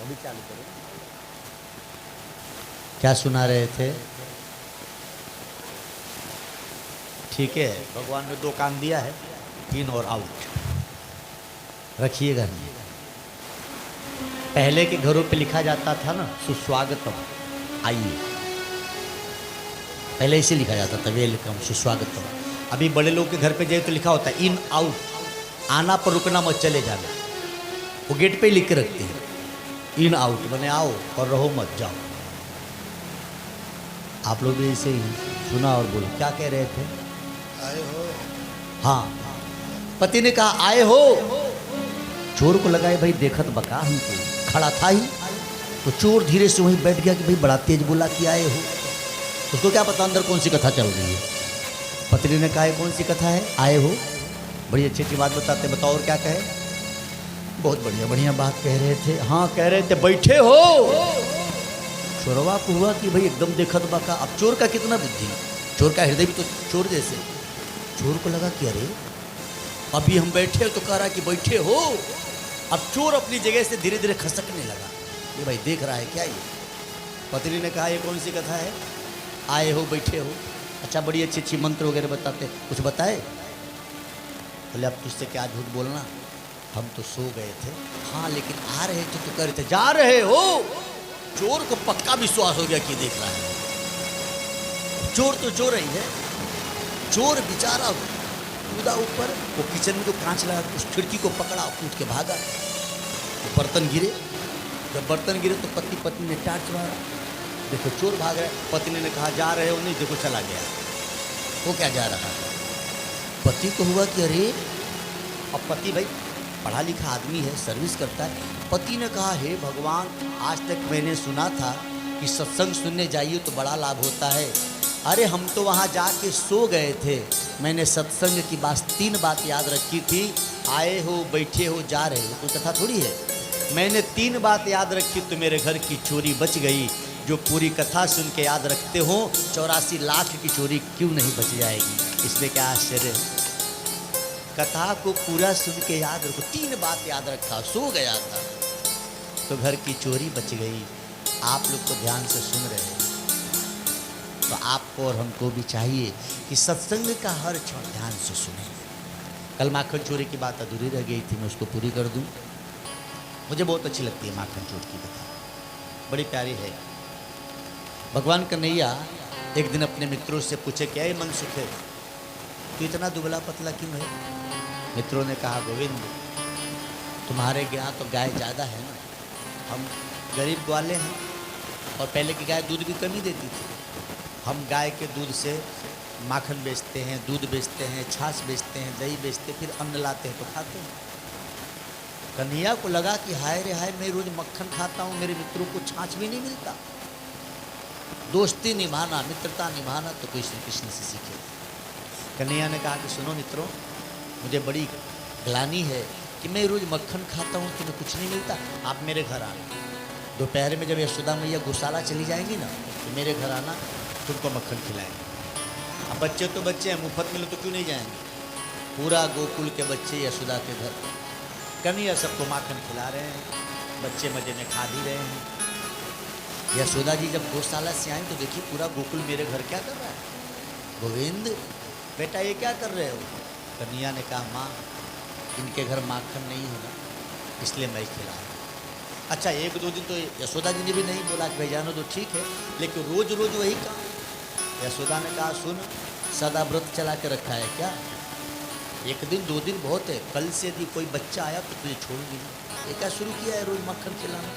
अभी चालू करो। क्या सुना रहे थे? ठीक है, भगवान ने 2 कान दिया है, इन और आउट रखिएगा नहीं। पहले के घरों पे लिखा जाता था ना, सुस्वागतम, आइए, पहले इसे लिखा जाता था, वेलकम, सुस्वागतम। अभी बड़े लोग के घर पे जाए तो लिखा होता है इन आउट, आना पर रुकना मत, चले जाना। वो गेट पे ही लिख के रखते हैं, इन आउट बने आओ और रहो मत जाओ। आप लोग भी ऐसे ही सुना और बोलो, क्या कह रहे थे? आए हो। हाँ, पति ने कहा आए हो। चोर को लगाए भाई देखत बका हमको, खड़ा था ही तो चोर धीरे से वहीं बैठ गया कि भाई बड़ा तेज बोला कि आए हो। उसको क्या पता अंदर कौन सी कथा चल रही है। पत्नी ने कहा कौन सी कथा है? आए हो। बड़ी अच्छी अच्छी बात बताते, बताओ और क्या कहे? बहुत बढ़िया बढ़िया बात कह रहे थे। हाँ कह रहे थे बैठे हो। चोरवा को हुआ कि भाई एकदम देखत बका। अब चोर का कितना बुद्धि, चोर का हृदय भी तो चोर जैसे। चोर को लगा कि अरे अभी हम बैठे तो कह रहा कि बैठे हो। अब चोर अपनी जगह से धीरे धीरे खसकने लगा, ये भाई देख रहा है क्या ये। पत्नी ने कहा ये कौन सी कथा है? आए हो बैठे हो। अच्छा बड़ी अच्छी अच्छी मंत्र वगैरह बताते, कुछ बताए? बोले अब तुझसे क्या झूठ बोलना, हम तो सो गए थे। हाँ लेकिन आ रहे थे तो कह रहे थे जा रहे हो। चोर को पक्का विश्वास हो गया कि देख रहा है। चोर तो चोर ही है। चोर बेचारा कूदा ऊपर, वो किचन में जो कांच लगा उस खिड़की को पकड़ा, कूद के भागा। तो बर्तन गिरे, जब बर्तन गिरे तो पति पत्नी ने टार्च मारा, देखो चोर भाग रहा है। पत्नी ने कहा जा रहे हो, नहीं देखो चला गया। वो क्या जा रहा है? पति को हुआ कि अरे, अब पति भाई पढ़ा लिखा आदमी है, सर्विस करता है। पति ने कहा हे भगवान, आज तक मैंने सुना था कि सत्संग सुनने जाइए तो बड़ा लाभ होता है। अरे हम तो वहाँ जाके सो गए थे। मैंने सत्संग की बात 3 बात याद रखी थी, आए हो, बैठे हो, जा रहे हो, कोई कथा थोड़ी है। मैंने 3 बात याद रखी तो मेरे घर की चोरी बच गई। जो पूरी कथा सुन के याद रखते हो, 84 लाख की चोरी क्यों नहीं बच जाएगी? इसमें क्या आश्चर्य है? कथा को पूरा सुन के याद रखो। 3 बात याद रखा, सो गया था तो घर की चोरी बच गई। आप लोग तो ध्यान से सुन रहे हैं, तो आपको और हमको भी चाहिए कि सत्संग का हर क्षण ध्यान से सुने। कल माखन चोरी की बात अधूरी रह गई थी, मैं उसको पूरी कर दूं। मुझे बहुत अच्छी लगती है माखन चोर की कथा, बड़ी प्यारी है। भगवान कन्हैया एक दिन अपने मित्रों से पूछे क्या ये मनसुख है, तो इतना दुबला पतला क्यों है? मित्रों ने कहा गोविंद तुम्हारे यहाँ तो गाय ज़्यादा है ना, हम गरीब ग्वाले हैं और पहले की गाय दूध भी कम ही देती थी। हम गाय के दूध से माखन बेचते हैं, दूध बेचते हैं, छाछ बेचते हैं, दही बेचते, फिर अन्न लाते हैं तो खाते हैं। कन्हैया को लगा कि हाय रे हाय, मैं रोज मक्खन खाता हूँ, मेरे मित्रों को छाछ भी नहीं मिलता। दोस्ती निभाना, मित्रता निभाना तो कोई श्री कृष्ण से सीखे। कन्हैया ने कहा कि सुनो मित्रों, मुझे बड़ी ग्लानि है कि मैं रोज मक्खन खाता हूँ, तुम्हें कुछ नहीं मिलता। आप मेरे घर आना, दोपहर में जब यशोदा मैया गौशाला चली जाएंगी ना, तो मेरे घर आना, तुमको मक्खन खिलाएंगे। अब बच्चे तो बच्चे हैं, मुफ्त मिले तो क्यों नहीं जाएंगे। पूरा गोकुल के बच्चे यशोदा के घर, कन्हैया सबको माखन खिला रहे हैं, बच्चे मजे में खा भी रहे हैं। यशोदा जी जब गौशाला से आए तो देखिए पूरा गोकुल मेरे घर क्या कर रहा है। गोविंद बेटा ये क्या कर रहे हो? कन्हैया ने कहा माँ इनके घर माखन नहीं होगा इसलिए मैं खिला रहा हूँ। अच्छा 1-2 दिन तो यशोदा जी ने भी नहीं बोला कि भाई जानो तो ठीक है, लेकिन रोज रोज वही काम। यशोदा ने कहा सुन, सदा व्रत चला के रखा है क्या? 1 दिन 2 दिन बहुत है, कल से यदि कोई बच्चा आया तो तुझे छोड़ूंगी। ये क्या शुरू किया है रोज मक्खन खिलाना?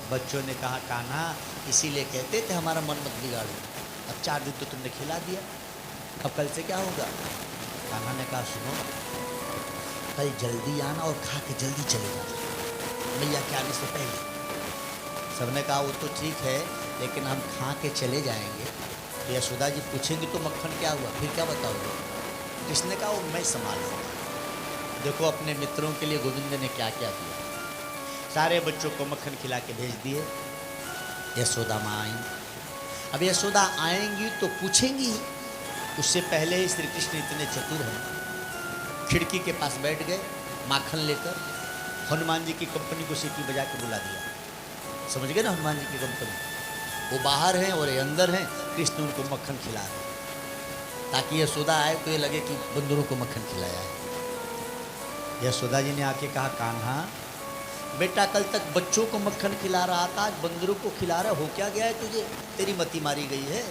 बच्चों ने कहा कान्हा इसीलिए कहते थे हमारा मन मत बिगाड़ो। अब 4 दिन तो तुमने खिला दिया, अब कल से क्या होगा? कान्हा ने कहा सुनो, कल जल्दी आना और खा के जल्दी चले जाना मैया के आने से पहले। सबने कहा वो तो ठीक है, लेकिन हम खा के चले जाएंगे तो यशोदा जी पूछेंगी तो मक्खन क्या हुआ, फिर क्या बताओगे? किसने कहा वो मैं संभाल लूँगा। देखो अपने मित्रों के लिए गोविंद ने क्या क्या किया। सारे बच्चों को मक्खन खिला के भेज दिए। यशोदा माँ आई। अब यशोदा आएंगी तो पूछेंगी, उससे पहले ही श्री कृष्ण इतने चतुर हैं, खिड़की के पास बैठ गए माखन लेकर। हनुमान जी की कंपनी को सीटी बजा के बुला दिया। समझ गए ना, हनुमान जी की कंपनी, वो बाहर हैं और ये अंदर हैं। कृष्ण उनको मक्खन खिला रहे हैं ताकि यशोदा आए तो ये लगे कि बंदरों को मक्खन खिलाया है। यशोदा जी ने आके कहा, कान्हा बेटा कल तक बच्चों को मक्खन खिला रहा था, आज बंदरों को खिला रहा, हो क्या गया है तुझे? तेरी मति मारी गई है।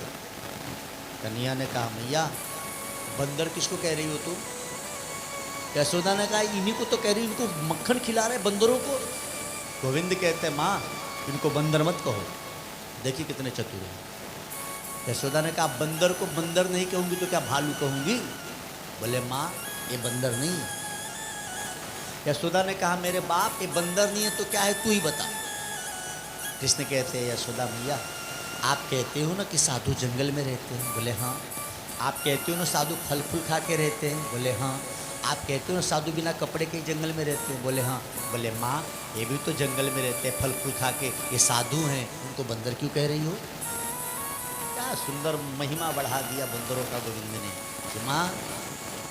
कन्हैया ने कहा, मैया बंदर किसको कह रही हो तुम? यशोदा ने कहा, इन्हीं को तो कह रही, इनको मक्खन खिला रहे बंदरों को। गोविंद कहते हैं, माँ इनको बंदर मत कहो, देखिए कितने चतुर हैं। यशोदा ने कहा, बंदर को बंदर नहीं कहूंगी तो क्या भालू कहूंगी? बोले माँ ये बंदर नहीं है। यशोदा ने कहा, मेरे बाप ये बंदर नहीं है तो क्या है, तू ही बता। कृष्ण कहते हैं, यशोदा मैया आप कहते हो ना कि साधु जंगल में रहते हैं? बोले हाँ। आप कहते हो ना साधु फल फूल खा के रहते हैं? बोले हाँ। आप कहते हो ना साधु बिना कपड़े के जंगल में रहते हैं? बोले हाँ। बोले माँ ये भी तो जंगल में रहते हैं फल फूल खा के, ये साधु हैं, उनको बंदर क्यों कह रही हो? क्या सुंदर महिमा बढ़ा दिया बंदरों का गोविंद ने कि माँ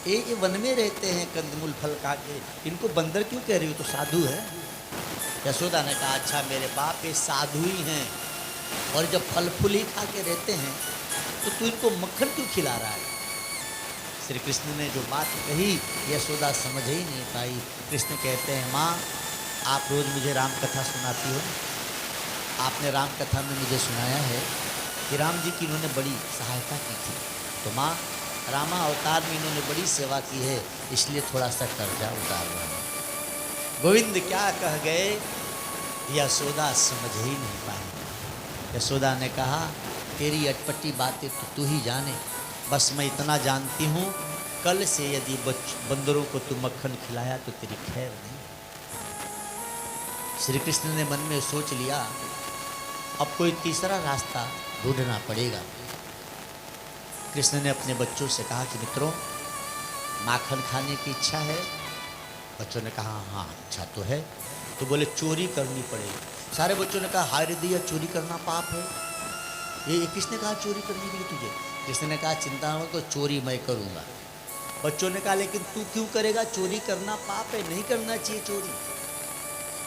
ये वन में रहते हैं कंदमूल फल खा के, इनको बंदर क्यों कह रही हो, तो साधु है। यशोदा ने कहा, अच्छा मेरे बाप ये साधु ही हैं और जब फल फूल ही खा के रहते हैं तो तू इनको मक्खन क्यों खिला रहा है? श्री कृष्ण ने जो बात कही यशोदा समझ ही नहीं पाई। कृष्ण कहते हैं, माँ आप रोज़ मुझे राम कथा सुनाती हो, आपने राम कथा में मुझे सुनाया है कि राम जी की इन्होंने बड़ी सहायता की थी, तो माँ रामा अवतार में इन्होंने बड़ी सेवा की है, इसलिए थोड़ा सा कर्जा उतार रहा है। गोविंद क्या कह गए यशोदा समझ ही नहीं पाई। यशोदा ने कहा, तेरी अटपटी बातें तो तू ही जाने, बस मैं इतना जानती हूँ कल से यदि बंदरों को तू मक्खन खिलाया तो तेरी खैर नहीं। श्री कृष्ण ने मन में सोच लिया, अब कोई तीसरा रास्ता ढूंढना पड़ेगा। कृष्ण ने अपने बच्चों से कहा कि मित्रों माखन खाने की इच्छा है? बच्चों ने कहा हाँ इच्छा तो है। तो बोले चोरी करनी पड़ेगी। सारे बच्चों ने कहा हाय रे दिया, चोरी करना पाप है। ये किसने कहा चोरी करने के लिए तुझे? कृष्ण ने कहा चिंता मत करो, चोरी मैं करूँगा। बच्चों ने कहा लेकिन तू क्यों करेगा, चोरी करना पाप है, नहीं करना चाहिए चोरी।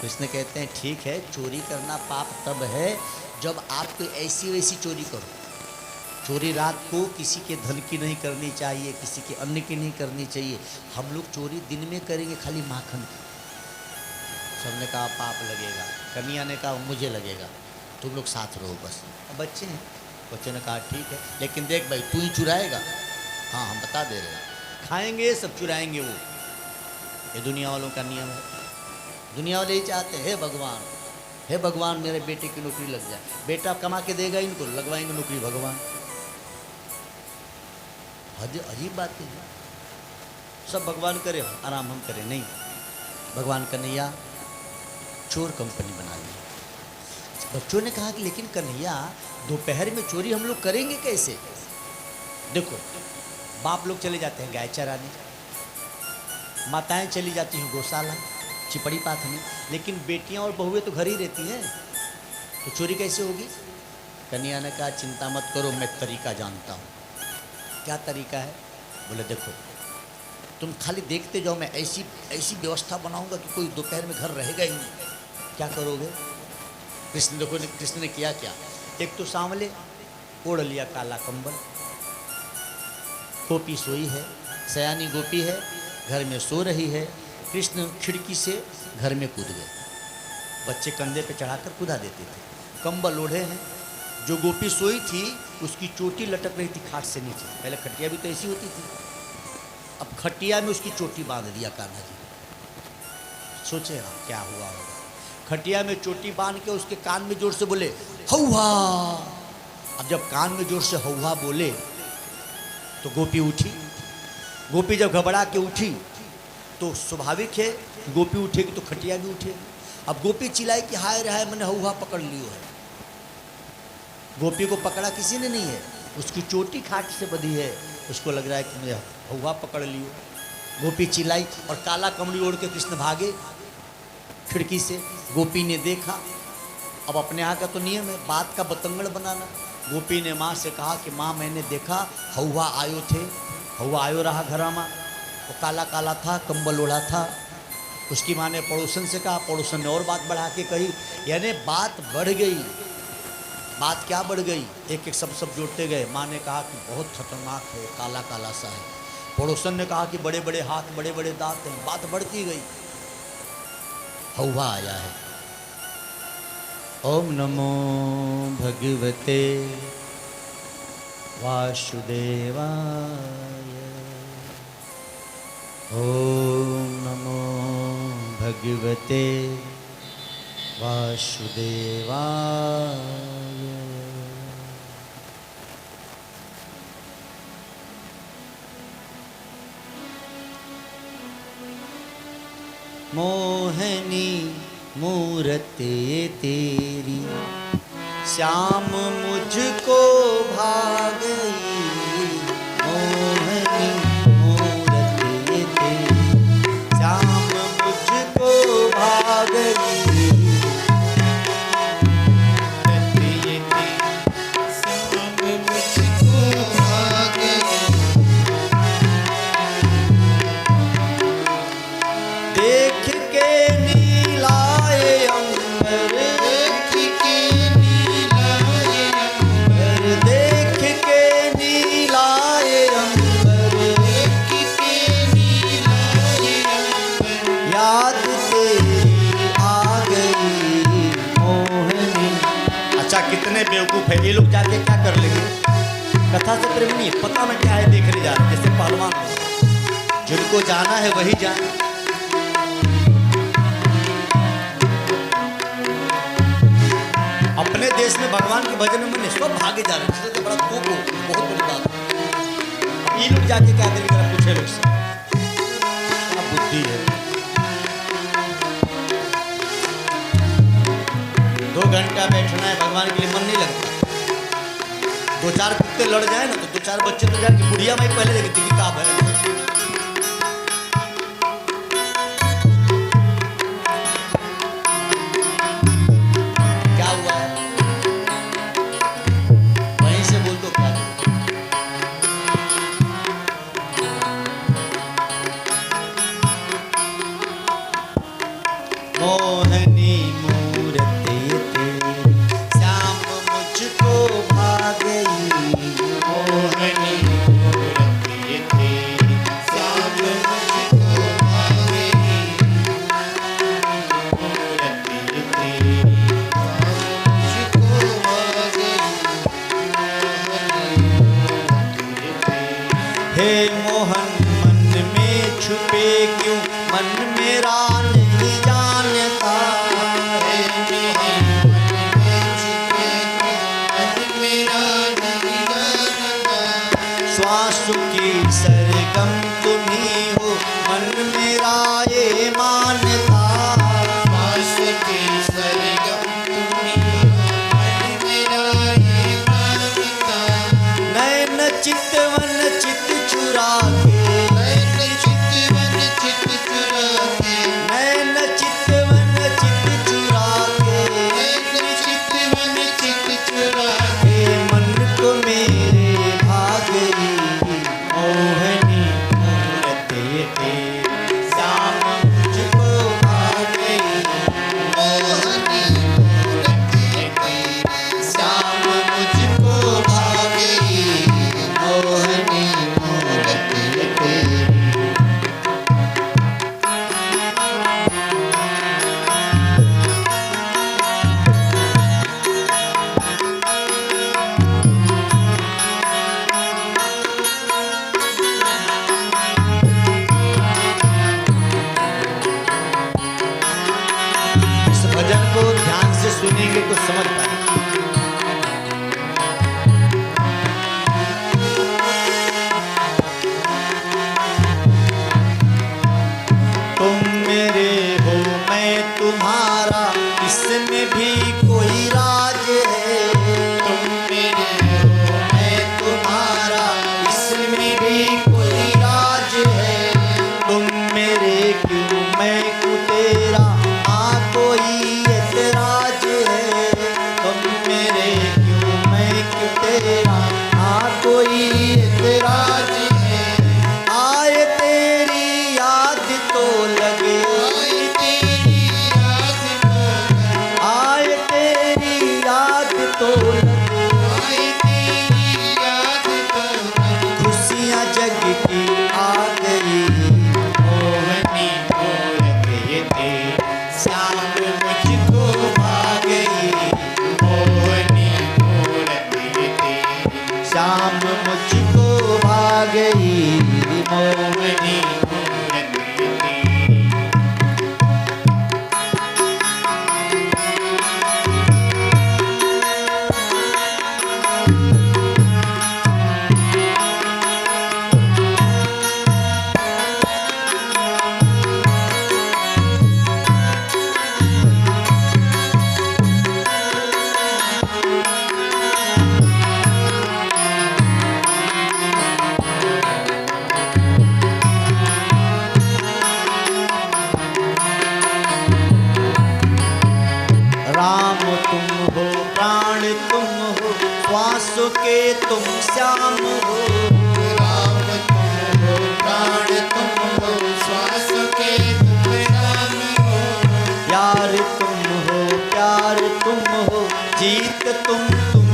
कृष्ण कहते हैं ठीक है, चोरी करना पाप तब है जब आप कोई ऐसी वैसी चोरी करो। चोरी रात को किसी के धन की नहीं करनी चाहिए, किसी के अन्न की नहीं करनी चाहिए। हम लोग चोरी दिन में करेंगे खाली माखन की। सबने कहा पाप लगेगा। कन्हैया ने कहा मुझे लगेगा, तुम लोग साथ रहो बस। अब बच्चे हैं, बच्चों ने कहा ठीक है, लेकिन देख भाई तू ही चुराएगा। हाँ हम बता दे रहे हैं, खाएंगे सब चुराएंगे वो। ये दुनिया वालों का नियम है। दुनिया वाले ही चाहते हैं भगवान, हे भगवान मेरे बेटे की नौकरी लग जाए। बेटा कमा के देगा इनको, लगवाएंगे नौकरी भगवान। अजीब बात है। सब भगवान करे आराम हम करें, नहीं। भगवान कन्हैया चोर कंपनी बना ली। बच्चों ने कहा कि लेकिन कन्हैया दोपहर में चोरी हम लोग करेंगे कैसे? देखो बाप लोग चले जाते हैं गाय चराने, माताएं चली जाती हैं गौशाला चिपड़ी पाथने, लेकिन बेटियां और बहुएं तो घर ही रहती हैं, तो चोरी कैसे होगी? कन्हैया ने कहा चिंता मत करो, मैं तरीका जानता हूँ। क्या तरीका है? बोले देखो तुम खाली देखते जाओ, मैं ऐसी ऐसी व्यवस्था बनाऊंगा कि कोई दोपहर में घर रहेगा ही नहीं। क्या करोगे? कृष्ण देखो कृष्ण ने किया क्या। एक तो सांवले ओढ़ लिया काला कंबल, गोपी सोई है, सयानी गोपी है घर में सो रही है। कृष्ण खिड़की से घर में कूद गए। बच्चे कंधे पे चढ़ाकर कूदा देते थे। कंबल ओढ़े हैं। जो गोपी सोई थी उसकी चोटी लटक रही थी खाट से नीचे। पहले खटिया भी तो ऐसी होती थी, अब खटिया में उसकी चोटी बांध दिया कान्हा जी। सोचे हाँ क्या हुआ होगा। खटिया में चोटी बांध के उसके कान में जोर से बोले हौवा। अब जब कान में जोर से हौवा बोले तो गोपी उठी। गोपी जब घबरा के उठी तो स्वाभाविक है गोपी उठेगी तो खटिया भी उठेगी। अब गोपी चिल्लाई कि हाय रे हाय मैंने हौवा पकड़ लियो है। गोपी को पकड़ा किसी ने नहीं है, उसकी चोटी खाट से बंधी है, उसको लग रहा है कि मुझे हौवा पकड़ लियो। गोपी चिल्लाई और काला कमली ओढ़ के कृष्ण भागे खिड़की से। गोपी ने देखा। अब अपने यहाँ का तो नियम है बात का बतंगड़ बनाना। गोपी ने माँ से कहा कि माँ मैंने देखा हौवा आयो थे, हौवा आयो रहा घरा में, वो काला काला था, कंबल ओढ़ा था। उसकी माँ ने पड़ोसन से कहा, पड़ोसन ने और बात बढ़ा के कही, यानी बात बढ़ गई। बात क्या बढ़ गई, एक एक सब जोड़ते गए। माँ ने कहा कि बहुत खतरनाक है, काला काला सा है। पड़ोसन ने कहा कि बड़े बड़े हाथ, बड़े बड़े दांत हैं। बात बढ़ती गई, हौवा आया है। ओम नमो भगवते वासुदेवाय। ओम नमो भगवते वासुदेवाय। मोहनी मूरत ये तेरी, श्याम मुझको भा गई। मोहनी मूरत ये तेरी, श्याम मुझको भा गई। कितने बेवकूफ है ये लोग, जाके क्या कर लेंगे? कथा से प्रेम नहीं है, पता में क्या है देखने जा रहे, जैसे पहलवान हो, जिनको जाना है वही जाए। अपने देश में भगवान के भजन में सब भागे जा रहे हैं, तो बड़ा दुख हो, बहुत बड़ी बात। ये लोग जाके क्या करेंगे? जरा पूछे लोग से, क्या बुद्धि है। 2 घंटा बैठना है भगवान के लिए, मन नहीं लगता। 2-4 कुत्ते लड़ जाए ना तो 2-4 बच्चे तो जाए कि बुढ़िया माई पहले देखती कि का है। क्या हुआ है वहीं से बोल दो क्या। मोहनी सुनेंगे तो समझ पाएंगे। तुम मेरे हो मैं तुम्हारा, इसमें भी कोई राज है। तुम मेरे हो मैं तुम्हारा, इसमें भी कोई राज है। तुम मेरे क्यों मैं क्यों तेरा, हाँ कोई ऐतराज है। तुम मेरे क्यों मैं क्यों तेरा, हाँ कोई ऐतराज है। आए तेरी याद तो लगे ते श्याम मुझको भा गई मोहनी मूरत ते श्याम मुझको भा गई मोहनी मूरत ते राम तुम हो प्राण तुम हो श्वास के तुम श्याम हो राम तुम हो प्राण तुम हो श्वास के तुम राम हो यार तुम हो प्यार तुम हो जीत तुम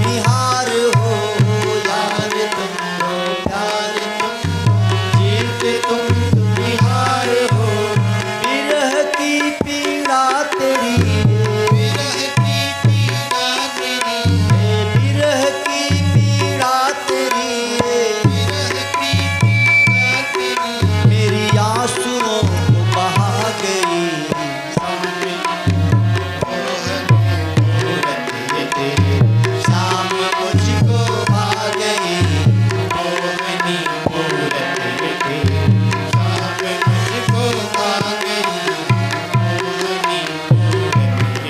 ही हार हो यार तुम हो प्यार तुम हो जीत तुम ही हार हो विरह की पीड़ा तेरी विरह की पीड़ा तेरी विरह की पीड़ा तेरी विरह की पीड़ा तेरी मेरी आंसुओं को बहा गई सामने मूरत ते श्याम मुझको भा गई मोहनी मूरत ते श्याम मुझको भा गई मोहनी मूरत ते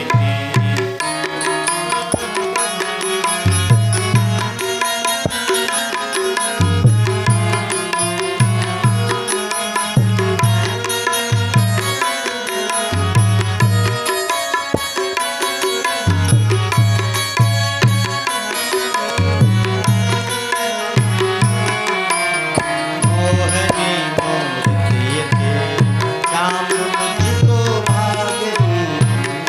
मोहनी मूरत के श्याम मुझको भा गई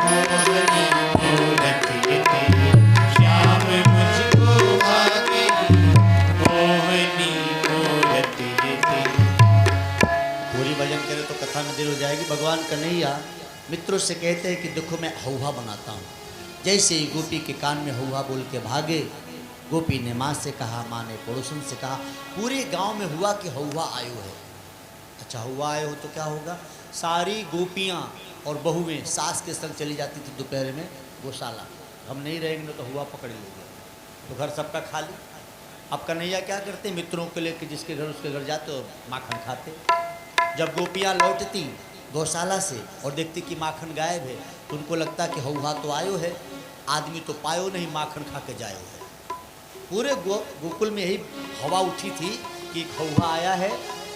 मोहनी मूरत ते श्याम मुझको भा गई मोहनी मूरत ते पूरी भजन करे तो कथा में देर हो जाएगी। भगवान कन्हैया मित्रों से कहते हैं कि देखो मैं हौहा बनाता हूँ। जैसे ही गोपी के कान में हौहा बोल के भागे, गोपी ने माँ से कहा, माँ ने पड़ोसन से कहा, पूरे गांव में हुआ कि हौहा आयो है। अच्छा हुआ आए हो तो क्या होगा, सारी गोपियाँ और बहुएं सास के संग चली जाती थी दोपहर में गौशाला। हम नहीं रहेंगे तो हुआ पकड़ लेंगे, तो घर सबका खाली। अब कन्हैया क्या करते, मित्रों को लेकर जिसके घर उसके घर जाते और माखन खाते। जब गोपियाँ लौटती गौशाला से और देखती कि माखन गायब है, तो उनको लगता कि हौहा तो आयो है, आदमी तो पायो नहीं, माखन खा के जायो है। पूरे गोकुल में यही हवा उठी थी कि हौहा आया है,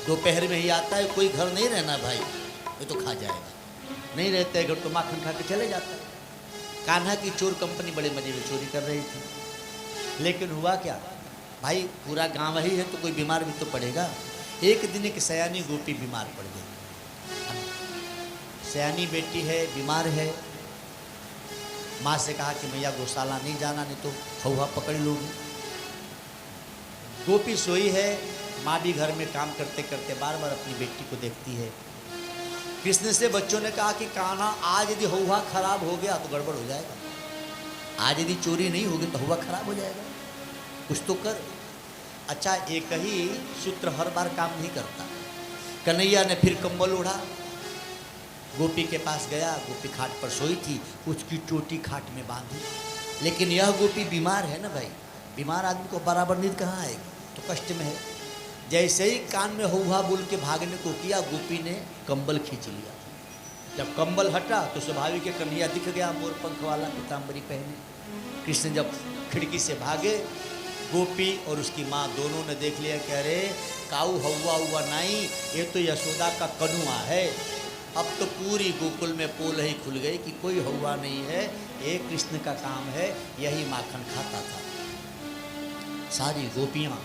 दोपहर में ही आता है, कोई घर नहीं रहना भाई, ये तो खा जाएगा। नहीं रहते घर तो माखन खा के चले जाता है। कान्हा की चोर कंपनी बड़े मजे में चोरी कर रही थी, लेकिन हुआ क्या भाई, पूरा गांव ही है तो कोई बीमार भी तो पड़ेगा। एक दिन एक सयानी गोपी बीमार पड़ गई। सयानी बेटी है, बीमार है। माँ से कहा कि मैया गौशाला नहीं जाना, नहीं तो हौहा पकड़ लोगी। गोपी सोई है, माँ भी घर में काम करते करते बार बार अपनी बेटी को देखती है। कृष्ण से बच्चों ने कहा कि कान्हा आज यदि हौहा खराब हो गया तो गड़बड़ हो जाएगा, आज यदि चोरी नहीं होगी तो हौहा खराब हो जाएगा, कुछ तो कर। अच्छा, एक ही सूत्र हर बार काम नहीं करता। कन्हैया ने फिर कंबल ओढ़ा, गोपी के पास गया। गोपी खाट पर सोई थी, उसकी चोटी खाट में बांधी। लेकिन यह गोपी बीमार है ना भाई, बीमार आदमी को बराबर नींद कहाँ आएगी, तो कष्ट में है। जैसे ही कान में हौहा बोल के भागने को किया, गोपी ने कंबल खींच लिया। जब कंबल हटा तो स्वाभाविक कन्हैया दिख गया, मोर पंख वाला पीताम्बरी पहने। कृष्ण जब खिड़की से भागे, गोपी और उसकी माँ दोनों ने देख लिया कि अरे काऊ हौवा हुआ नहीं, ये तो यशोदा का कनुआ है। अब तो पूरी गोकुल में पोल ही खुल गई कि कोई हौवा नहीं है, ये कृष्ण का काम है, यही माखन खाता था। सारी गोपियाँ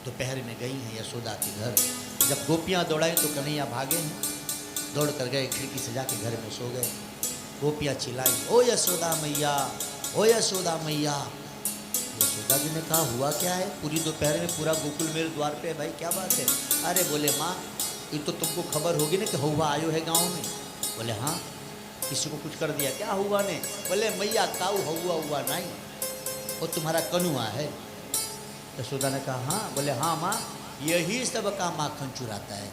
दोपहर में गई हैं यशोदा के घर। जब गोपियाँ दौड़ाई तो कन्हैया भागे हैं, दौड़ कर गए, खिड़की से जाके घर में सो गए। गोपियाँ चिल्लाई, ओ यशोदा मैया, ओ यशोदा मैया। यशोदा जी ने कहा हुआ क्या है, पूरी दोपहर में पूरा गोकुल मेरे द्वार पे है भाई, क्या बात है। अरे बोले माँ, ये तो तुमको खबर होगी ना कि हौवा आयो है गांव में। बोले हाँ, किसी को कुछ कर दिया क्या हुआ ने? बोले मैया काऊ हुआ नहीं, वो तुम्हारा कनुआ है। यशोदा ने कहा हाँ। बोले हाँ माँ, यही सब का माखन चुराता है।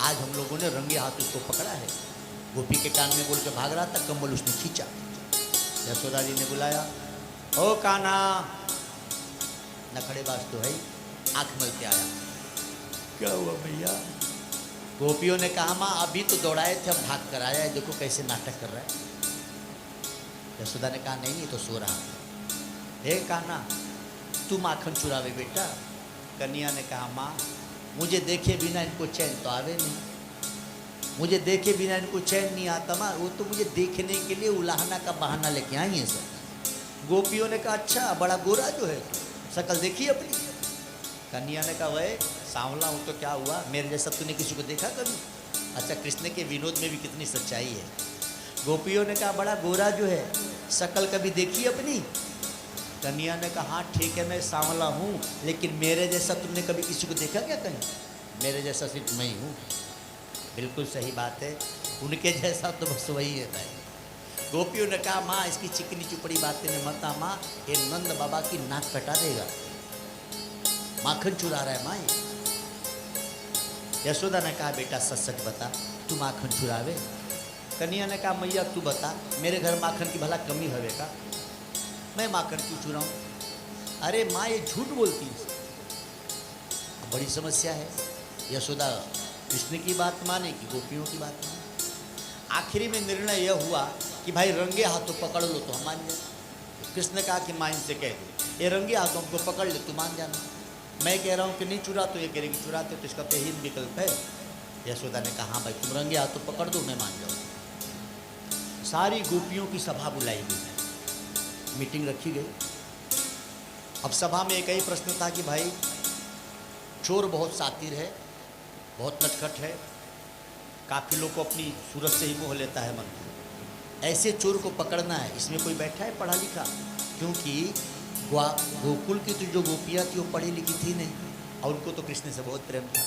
आज हम लोगों ने रंगे हाथ उसको पकड़ा है। गोपी के कान में बोल के भाग रहा था, कम्बल उसने खींचा। यशोदा जी ने बुलाया, ओ काना। नखड़ेबाज तो है, आंख मलते आया, क्या हुआ भैया? गोपियों ने कहा माँ अभी तो दौड़ाए थे, हम भाग कर आया है, देखो कैसे नाटक कर रहा है। यशोदा ने कहा नहीं, ये तो सो रहा है। हे काना, तू माखन चुरावे बेटा? कन्या ने कहा माँ, मुझे देखे बिना इनको चैन तो आवे नहीं, मुझे देखे बिना इनको चैन नहीं आता माँ। वो तो मुझे देखने के लिए उलाहना का बहाना लेके आई है सर। गोपियों ने कहा अच्छा, बड़ा गोरा जो है, शकल देखी अपनी? कन्या ने कहा वह सांवला हूँ तो क्या हुआ, मेरे जैसा तूने किसी को देखा कभी? अच्छा, कृष्ण के विनोद में भी कितनी सच्चाई है। गोपियों ने कहा बड़ा गोरा जो है, शकल कभी देखी अपनी? कन्या ने कहा हाँ ठीक है, मैं सांवला हूँ, लेकिन मेरे जैसा तुमने कभी किसी को देखा क्या कहीं? मेरे जैसा सिर्फ मैं ही हूँ। बिल्कुल सही बात है, उनके जैसा तो बस वही है भाई। गोपियों ने कहा माँ इसकी चिकनी चुपड़ी बातें में मत आ माँ, ये नंद बाबा की नाक कटा देगा, माखन चुरा रहा है माँ ये। यशोदा ने कहा बेटा सच सच बता, तू माखन चुरावे? कन्या ने कहा मैया तू बता, मेरे घर माखन की भला कमी हवे का, मैं माखन क्यों चुराऊं? अरे माँ ये झूठ बोलती है, बड़ी समस्या है। यशोदा कृष्ण की बात माने कि गोपियों की बात माने? आखिरी में निर्णय यह हुआ कि भाई रंगे हाथों पकड़ लो तो हम मान जाए। कृष्ण ने कहा कि माँ इनसे कह दो, ये रंगे हाथों हमको पकड़ ले तू मान जाना। मैं कह रहा हूँ कि नहीं चुरा, तो ये कहेगी चुराते, तो इसका बेहद विकल्प है। यशोदा ने कहा हाँ भाई तुम रंगे हाथों पकड़ दो, मैं मान जाऊँ। सारी गोपियों की सभा बुलाई गई, मीटिंग रखी गई। अब सभा में एक ही प्रश्न था कि भाई चोर बहुत शातिर है, बहुत नटखट है, काफ़ी लोग को अपनी सूरत से ही मोह लेता है मन को, ऐसे चोर को पकड़ना है। इसमें कोई बैठा है पढ़ा लिखा? क्योंकि गोकुल की तो जो गोपियाँ थी वो पढ़ी लिखी थी नहीं, और उनको तो कृष्ण से बहुत प्रेम था,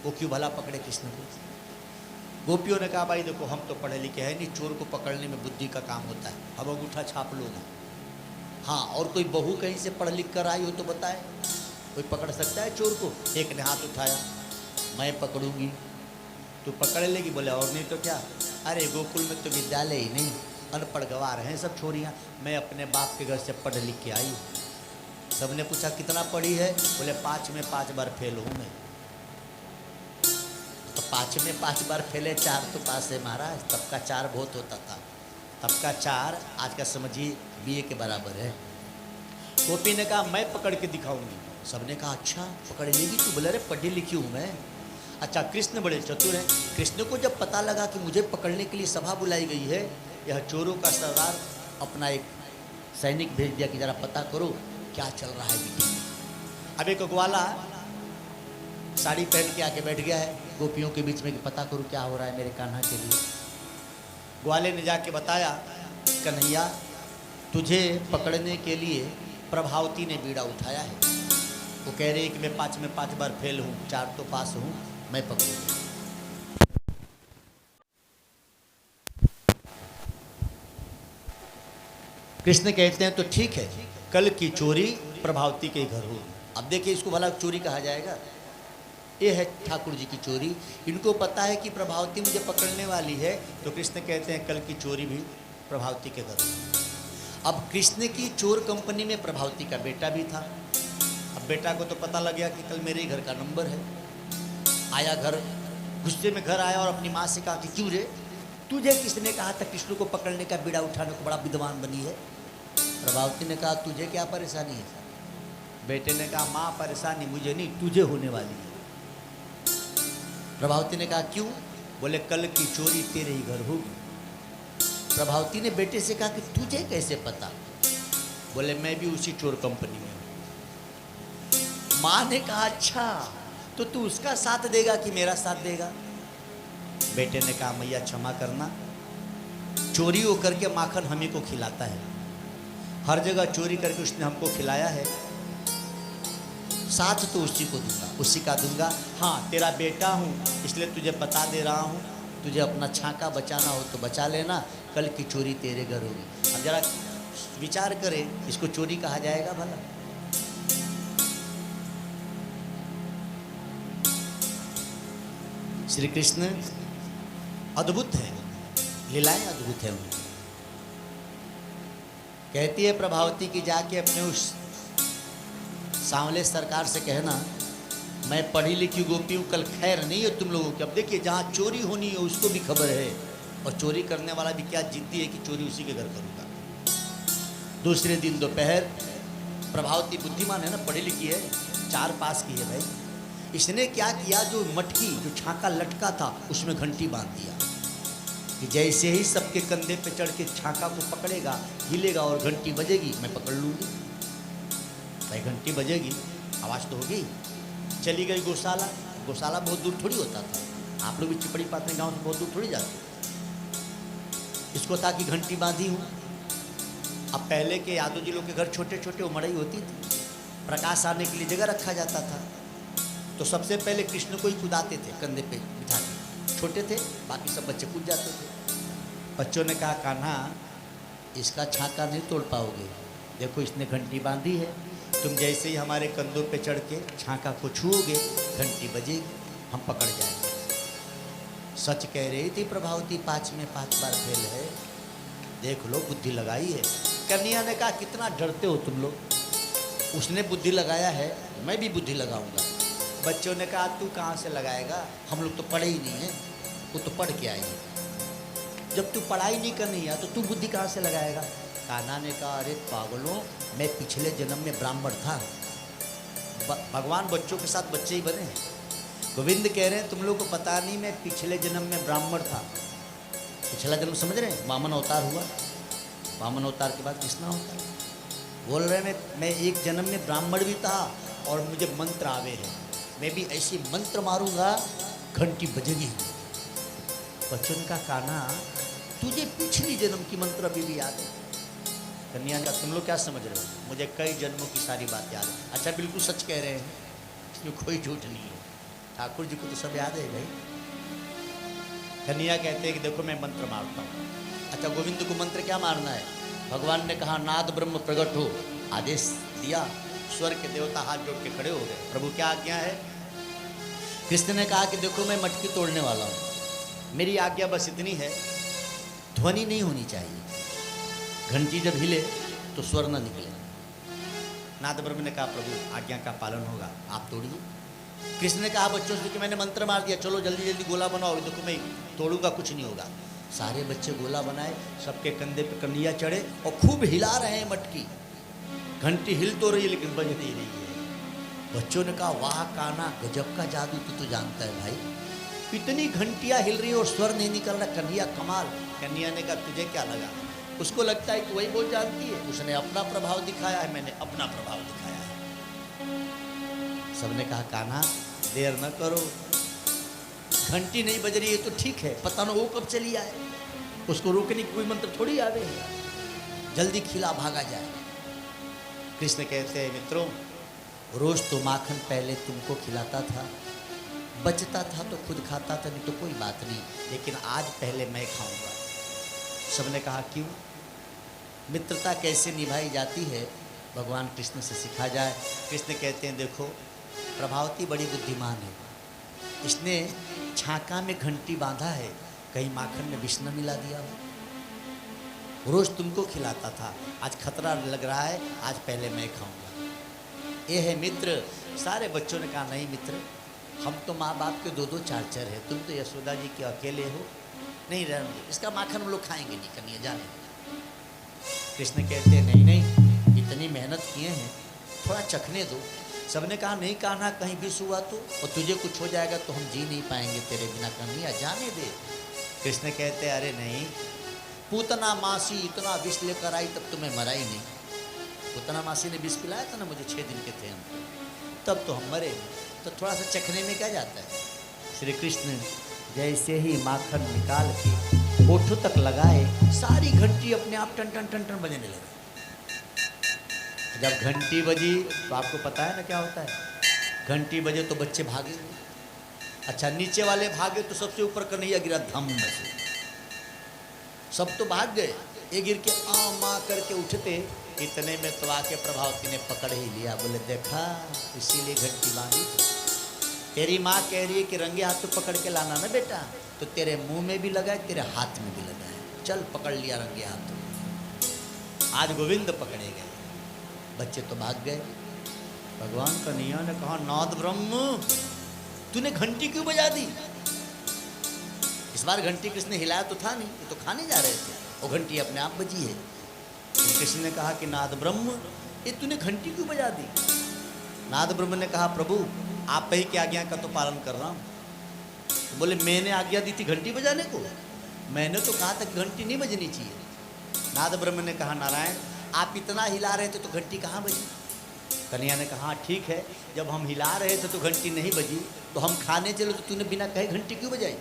वो क्यों भला पकड़े कृष्ण को? गोपियों ने कहा भाई देखो हम तो पढ़े लिखे हैं नहीं, चोर को पकड़ने में बुद्धि का काम होता है, हम अंगूठा छाप लो ना। हाँ, और कोई बहू कहीं से पढ़ लिख कर आई हो तो बताए, कोई पकड़ सकता है चोर को? एक ने हाथ उठाया, मैं पकड़ूंगी। तो पकड़ लेगी? बोले और नहीं तो क्या। अरे गोकुल में तो विद्यालय ही नहीं, अनपढ़ गवार हैं सब छोरियाँ, मैं अपने बाप के घर से पढ़ लिख के आई हूँ। सबने पूछा कितना पढ़ी है? बोले 5 में 5 बार फेल हूँ मैं। तो 5 में 5 बार फेले, 4 तो पास है महाराज। तब का 4 बहुत होता था, तब का 4 आज का समझिए BA के बराबर है। गोपी ने कहा मैं पकड़ के दिखाऊंगी। सबने कहा अच्छा पकड़ लेगी तू? बोले अरे पढ़ी लिखी हूँ मैं। अच्छा, कृष्ण बड़े चतुर हैं। कृष्ण को जब पता लगा कि मुझे पकड़ने के लिए सभा बुलाई गई है, यह चोरों का सरदार अपना एक सैनिक भेज दिया कि जरा पता करो क्या चल रहा है मीटिंग में। अब एक ग्वाला साड़ी पहन के आके बैठ गया है गोपियों के बीच में कि पता करो क्या हो रहा है मेरे कान्हा के लिए। ग्वाले ने जाके बताया कन्हैया तुझे पकड़ने के लिए प्रभावती ने बीड़ा उठाया है, वो कह रही है कि मैं 5 में 5 बार फेल हूँ, 4 तो पास हूँ, मैं पकड़ूंगा। कृष्ण कहते हैं तो ठीक है, कल की चोरी प्रभावती के घर होगी। अब देखिए इसको भला चोरी कहा जाएगा? ये है ठाकुर जी की चोरी। इनको पता है कि प्रभावती मुझे पकड़ने वाली है, तो कृष्ण कहते हैं कल की चोरी भी प्रभावती के घर होगी। अब कृष्ण की चोर कंपनी में प्रभावती का बेटा भी था। अब बेटा को तो पता लग गया कि कल मेरे ही घर का नंबर है। आया घर, गुस्से में घर आया और अपनी माँ से कहा कि क्यों रे, तुझे किसने कहा था कृष्ण को पकड़ने का बीड़ा उठाने को? बड़ा विद्वान बनी है। प्रभावती ने कहा तुझे क्या परेशानी है? बेटे ने कहा माँ परेशानी मुझे नहीं, तुझे होने वाली है। प्रभावती ने कहा क्यों? बोले कल की चोरी तेरे ही घर होगी। प्रभावती ने बेटे से कहा कि तुझे कैसे पता? बोले मैं भी उसी चोर कंपनी में हूं। माँ ने कहा अच्छा तो तू उसका साथ देगा कि मेरा साथ देगा? बेटे ने कहा मैया क्षमा करना, चोरी वो करके माखन हम ही को खिलाता है, हर जगह चोरी करके उसने हमको खिलाया है, साथ तो उसी को दूंगा, उसी का दूंगा। हाँ तेरा बेटा हूँ इसलिए तुझे बता दे रहा हूँ, तुझे अपना छाका बचाना हो तो बचा लेना, कल की चोरी तेरे घर होगी। अब जरा विचार करें, इसको चोरी कहा जाएगा भला? श्री कृष्ण अद्भुत है, लीलाएं अद्भुत है उनकी। कहती है प्रभावती की जाके अपने उस सांवले सरकार से कहना, मैं पढ़ी लिखी गोपी हूँ, कल खैर नहीं है तुम लोगों की। अब देखिए, जहाँ चोरी होनी है उसको भी खबर है, और चोरी करने वाला भी क्या जिद्दी है कि चोरी उसी के घर करूँगा। दूसरे दिन दोपहर, प्रभावती बुद्धिमान है ना, पढ़ी लिखी है, 4 पास की है भाई। इसने क्या किया, जो मटकी जो छाका लटका था उसमें घंटी बांध दिया कि जैसे ही सबके कंधे पे चढ़ के छाका को पकड़ेगा, हिलेगा और घंटी बजेगी, मैं पकड़ लूँगी। भाई घंटी बजेगी, आवाज़ तो होगी। चली गई गौशाला। गौशाला बहुत दूर थोड़ी होता था, आप लोग भी चिपड़ी पातने गांव से बहुत दूर थोड़ी जाते। इसको था कि घंटी बांधी हूँ। अब पहले के यादव जी लोग के घर छोटे छोटे उमड़ई होती थी, प्रकाश आने के लिए जगह रखा जाता था, तो सबसे पहले कृष्ण को ही कुदाते थे कंधे पे बिठा के। छोटे थे, बाकी सब बच्चे कूद जाते थे। बच्चों ने कहा, कान्हा इसका छाका नहीं तोड़ पाओगे, देखो इसने घंटी बांधी है, तुम जैसे ही हमारे कंधों पे चढ़ के छाका को छूओगे, घंटी बजेगी, हम पकड़ जाएंगे। सच कह रही थी प्रभावती, 5 में 5 बार फेल है, देख लो बुद्धि लगाई है। कन्या ने कहा, कितना डरते हो तुम लोग, उसने बुद्धि लगाया है, मैं भी बुद्धि लगाऊंगा। बच्चों ने कहा, तू कहाँ से लगाएगा, हम लोग तो पढ़े ही नहीं है, वो तो पढ़ के आई है। जब तू पढ़ाई नहीं करनी है तो तू बुद्धि कहाँ से लगाएगा? कान्हा ने कहा, अरे पागलों, मैं पिछले जन्म में ब्राह्मण था। भगवान बच्चों के साथ बच्चे ही बने हैं। गोविंद कह रहे हैं, तुम लोग को पता नहीं, मैं पिछले जन्म में ब्राह्मण था। पिछला जन्म समझ रहे हैं, वामन अवतार हुआ, वामन अवतार के बाद कृष्ण अवतार। बोल रहे हैं, मैं एक जन्म में ब्राह्मण भी था और मुझे मंत्र आवे हैं, मैं भी ऐसी मंत्र मारूंगा, घंटी बजेगी। बच्चों ने कहा, कान्हा तुझे पिछली जन्म की मंत्र अभी भी याद है? कन्या का, तुम लोग क्या समझ रहे हो, मुझे कई जन्मों की सारी बात याद है। अच्छा, बिल्कुल सच कह रहे हैं, इसमें कोई झूठ नहीं है, ठाकुर जी को तो सब याद है भाई। कन्या कहते हैं कि देखो मैं मंत्र मारता हूँ। अच्छा, गोविंद को मंत्र क्या मारना है? भगवान ने कहा, नाद ब्रह्म प्रकट हो, आदेश दिया, स्वर्ग के देवता हाथ जोड़ के खड़े हो गए, प्रभु क्या आज्ञा है? कृष्ण ने कहा कि देखो मैं मटकी तोड़ने वाला हूँ, मेरी आज्ञा बस इतनी है, ध्वनि नहीं होनी चाहिए, घंटी जब हिले तो स्वर न निकले। नाद ब्रह्म ने कहा, प्रभु आज्ञा का पालन होगा, आप तोड़िए। कृष्ण ने कहा बच्चों से कि मैंने मंत्र मार दिया, चलो जल्दी जल्दी गोला बनाओ, देखो मैं तोड़ूंगा, कुछ नहीं होगा। सारे बच्चे गोला बनाए, सबके कंधे पे कन्हैया चढ़े और खूब हिला रहे हैं मटकी। घंटी हिल तो रही है लेकिन बज नहीं रही है। बच्चों ने कहा, वाह कान्हा, गजब का जादू तू तो जानता है भाई, इतनी घंटियां हिल रही और स्वर नहीं निकल रहा, कन्हैया कमाल। कन्हैया ने कहा, तुझे क्या लगा? उसको लगता है कि वही बहुत जानती है, उसने अपना प्रभाव दिखाया है, मैंने अपना प्रभाव दिखाया है। सबने कहा, कान्हा देर न करो, घंटी नहीं बज रही है तो ठीक है, पता ना वो कब चली आए, उसको रोकने की कोई मंत्र थोड़ी आ गई, जल्दी खिला भागा जाए। कृष्ण कहते हैं, मित्रों रोज तो माखन पहले तुमको खिलाता था, बचता था तो खुद खाता था, नहीं तो कोई बात नहीं, लेकिन आज पहले मैं खाऊंगा। सबने कहा, क्यों? मित्रता कैसे निभाई जाती है भगवान कृष्ण से सीखा जाए। कृष्ण कहते हैं, देखो प्रभावती बड़ी बुद्धिमान है, इसने छाका में घंटी बांधा है, कहीं माखन में विष न मिला दिया हो। रोज तुमको खिलाता था, आज खतरा लग रहा है, आज पहले मैं खाऊंगा। ये है मित्र। सारे बच्चों ने कहा, नहीं मित्र, हम तो माँ बाप के 2-2 4-4 है, तुम तो यशोदा जी के अकेले हो, नहीं रहने दो, इसका माखन हम लोग खाएंगे नहीं, कन्हैया जाने दो। कृष्ण कहते हैं, नहीं नहीं, इतनी मेहनत किए हैं, थोड़ा चखने दो। सबने कहा, नहीं कान्हा, कहीं विष हुआ तो, और तुझे कुछ हो जाएगा तो हम जी नहीं पाएंगे तेरे बिना, कन्हैया जाने दे। कृष्ण कहते हैं, अरे नहीं, पूतना मासी इतना विष लेकर आई तब तो मैं मरा ही नहीं। पूतना मासी ने विष पिलाया था ना मुझे, 6 दिन के थे हम, तब तो हम मरे नहीं, तो थोड़ा सा चखने में क्या जाता है। श्री कृष्ण जैसे ही माखन निकाल के होठों तक लगाए, सारी घंटी अपने आप टन टन टन टन बजने लगी। जब घंटी बजी तो आपको पता है ना क्या होता है, घंटी बजे तो बच्चे भागे, अच्छा नीचे वाले भागे तो सबसे ऊपर कन्हैया गिरा धम से। सब तो भाग गए, ये गिर के आ माँ करके उठते, इतने में तो आके प्रभावती ने पकड़ ही लिया। बोले देखा इसीलिए घंटी बांधी थी। तेरी माँ कह रही है कि रंगे हाथ तो पकड़ के लाना ना बेटा, तो तेरे मुंह में भी लगाए तेरे हाथ में भी लगाए। चल पकड़ लिया रंगे हाथ। आज गोविंद पकड़े गए, बच्चे तो भाग गए। भगवान कन्हैया ने कहा नाद ब्रह्म तूने घंटी क्यों बजा दी? इस बार घंटी कृष्ण ने हिलाया तो था नहीं, ये तो खाने जा रहे थे, वो घंटी अपने आप बजी है। तो कृष्ण ने कहा कि नाद ब्रह्म ये तूने घंटी क्यों बजा दी? नाद ब्रह्म ने कहा प्रभु आप ही की आज्ञा का तो पालन कर रहा हूँ। तो बोले मैंने आज्ञा दी थी घंटी बजाने को? मैंने तो कहा था कि घंटी नहीं बजनी चाहिए। नाद ब्रह्म ने कहा नारायण आप इतना हिला रहे थे तो घंटी कहाँ बजी? कन्हैया ने कहा ठीक है, जब हम हिला रहे थे तो घंटी नहीं बजी, तो हम खाने चले तो तूने बिना कहे घंटी क्यों बजाई?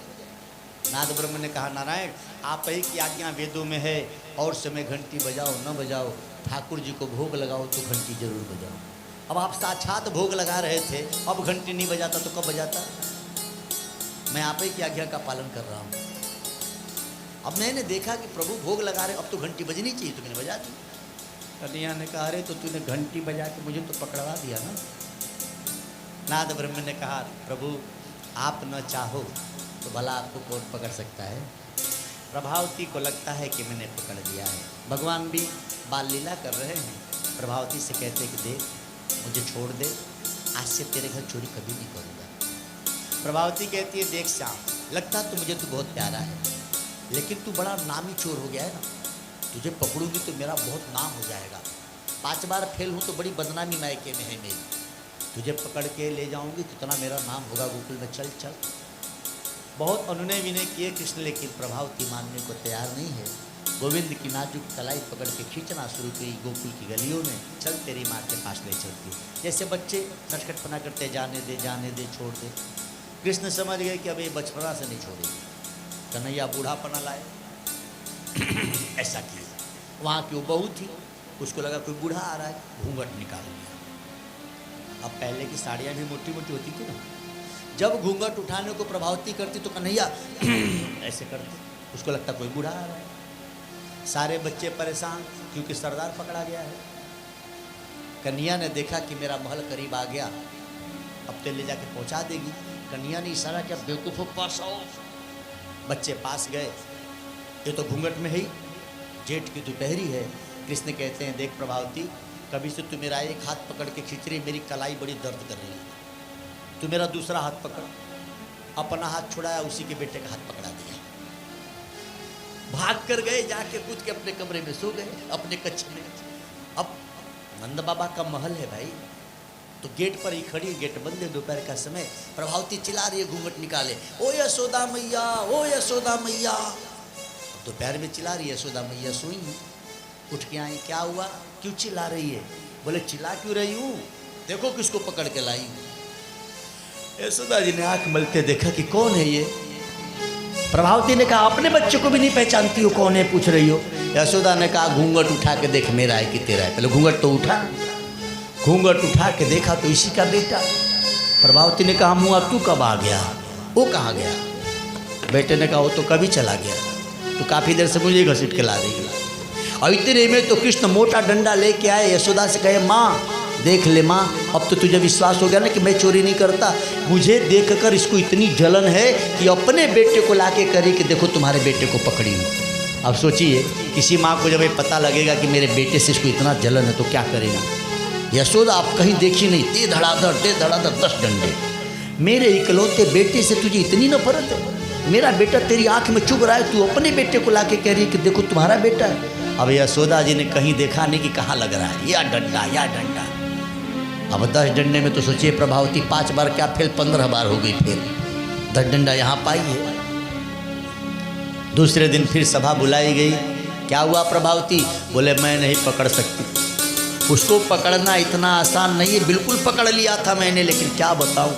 नाद ब्रह्म ने कहा नारायण आप ही की आज्ञा वेदों में है, और समय घंटी बजाओ न बजाओ, ठाकुर जी को भोग लगाओ तो घंटी जरूर बजाओ। अब आप साक्षात भोग लगा रहे थे, अब घंटी नहीं बजाता तो कब बजाता? मैं आप ही की आज्ञा का पालन कर रहा हूँ। अब मैंने देखा कि प्रभु भोग लगा रहे, अब तो घंटी बजनी चाहिए, तो मैंने बजा दी। कन्हैया ने कहा अरे तो तूने घंटी बजा के मुझे तो पकड़वा दिया ना। नाद ब्रह्म ने कहा प्रभु आप न चाहो तो भला आपको कौन पकड़ सकता है? प्रभावती को लगता है कि मैंने पकड़ लिया है। भगवान भी बाल लीला कर रहे हैं। प्रभावती से कहते कि देख मुझे छोड़ दे, आज से तेरे घर चोरी कभी नहीं करूँगा। प्रभावती कहती है देख श्याम लगता तो मुझे तू बहुत प्यारा है, लेकिन तू बड़ा नामी चोर हो गया है ना, तुझे पकड़ूंगी तो मेरा बहुत नाम हो जाएगा। 5 बार फेल हूँ तो बड़ी बदनामी मायके में है मेरी, तुझे पकड़ के ले जाऊंगी कितना मेरा नाम होगा गोकुल में। चल चल। बहुत अनुनय विनय किए कृष्ण, लेकिन प्रभावती मानने को तैयार नहीं है। गोविंद की नाजुक कलाई पकड़ के खींचना शुरू की गोकुल की गलियों में। चल तेरी माँ के पास ले चलती, जैसे बच्चे नटखटपना करते जाने दे छोड़ दे। कृष्ण समझ गए कि अब ये बचपना से नहीं छोड़ेगी। कन्हैया बूढ़ापना लाए ऐसा किया। वहाँ की वो बहू थी, उसको लगा कोई बूढ़ा आ रहा है, घूंघट निकाल लिया। अब पहले की साड़ियाँ भी मोटी मोटी होती थी ना, जब घूंघट उठाने को प्रभावती करती तो कन्हैया ऐसे करते, उसको लगता कोई बूढ़ा आ रहा है। सारे बच्चे परेशान क्योंकि सरदार पकड़ा गया है। कन्हैया ने देखा कि मेरा महल करीब आ गया, अब तो ले जाके पहुंचा देगी। कन्हैया ने इशारा किया बेवकूफ़ों पास आओ। बच्चे पास गए, ये तो घूंघट में ही, जेठ की दोपहरी है। कृष्ण कहते हैं देख प्रभावती कभी से तू मेरा एक हाथ पकड़ के खींच रही, मेरी कलाई बड़ी दर्द कर रही है, तू मेरा दूसरा हाथ पकड़। अपना हाथ छुड़ाया, उसी के बेटे का हाथ पकड़ा दिया। भाग कर गए, जाके कूद के अपने कमरे में सो गए, अपने कच्छ में। अब नंद बाबा का महल है भाई, तो गेट पर ही खड़ी, गेट बंद है, दोपहर का समय। प्रभावती चिल्ला रही है घूंघट निकाले, ओ यशोदा मैया, ओ यशोदा मैया। दोपहर में चिल्ला रही है, यशोदा मैया सोई हैं, उठ के आई। क्या हुआ, क्यों चिल्ला रही है? बोले चिल्ला क्यों रही हूँ, देखो किसको पकड़ के लाई हूँ। यशोदा जी ने आंख मलते देखा कि कौन है ये। प्रभावती ने कहा अपने बच्चे को भी नहीं पहचानती हो, कौन है पूछ रही हो? यशोदा ने कहा घूंघट उठा के देख मेरा है कि तेरा है। पहले घूंघट तो उठा, घूंघट उठा के देखा तो इसी का बेटा। प्रभावती ने कहा मुआ तू कब आ गया, वो कहाँ गया? बेटे ने कहा वो तो कभी चला गया, तो काफ़ी देर से मुझे घसीट के ला रही है। और इतने में तो कृष्ण मोटा डंडा लेके आए, यशोदा से कहे माँ देख ले माँ, अब तो तुझे विश्वास हो गया ना कि मैं चोरी नहीं करता। मुझे देखकर इसको इतनी जलन है कि अपने बेटे को लाके करी कि देखो तुम्हारे बेटे को पकड़ी हूँ। अब सोचिए किसी माँ को जब ये पता लगेगा कि मेरे बेटे से इसको इतना जलन है तो क्या करेगा। यशोदा आप कहीं देखी नहीं, दे धड़ाधड़ 10 डंडे। मेरे इकलौते बेटे से तुझे इतनी नफरत है? मेरा बेटा तेरी आंख में चुभ रहा है, तू अपने बेटे को लाके कह रही है कि देखो तुम्हारा बेटा है। अब यशोदा जी ने कहीं देखा नहीं कि कहाँ लग रहा है, या डंडा। अब 10 डंडे में तो सोचिए प्रभावती 5 बार क्या फेल, 15 बार हो गई फेल। 10 डंडा यहाँ पाई है। दूसरे दिन फिर सभा बुलाई गई। क्या हुआ प्रभावती? बोले मैं नहीं पकड़ सकती, उसको पकड़ना इतना आसान नहीं है। बिल्कुल पकड़ लिया था मैंने, लेकिन क्या बताऊं,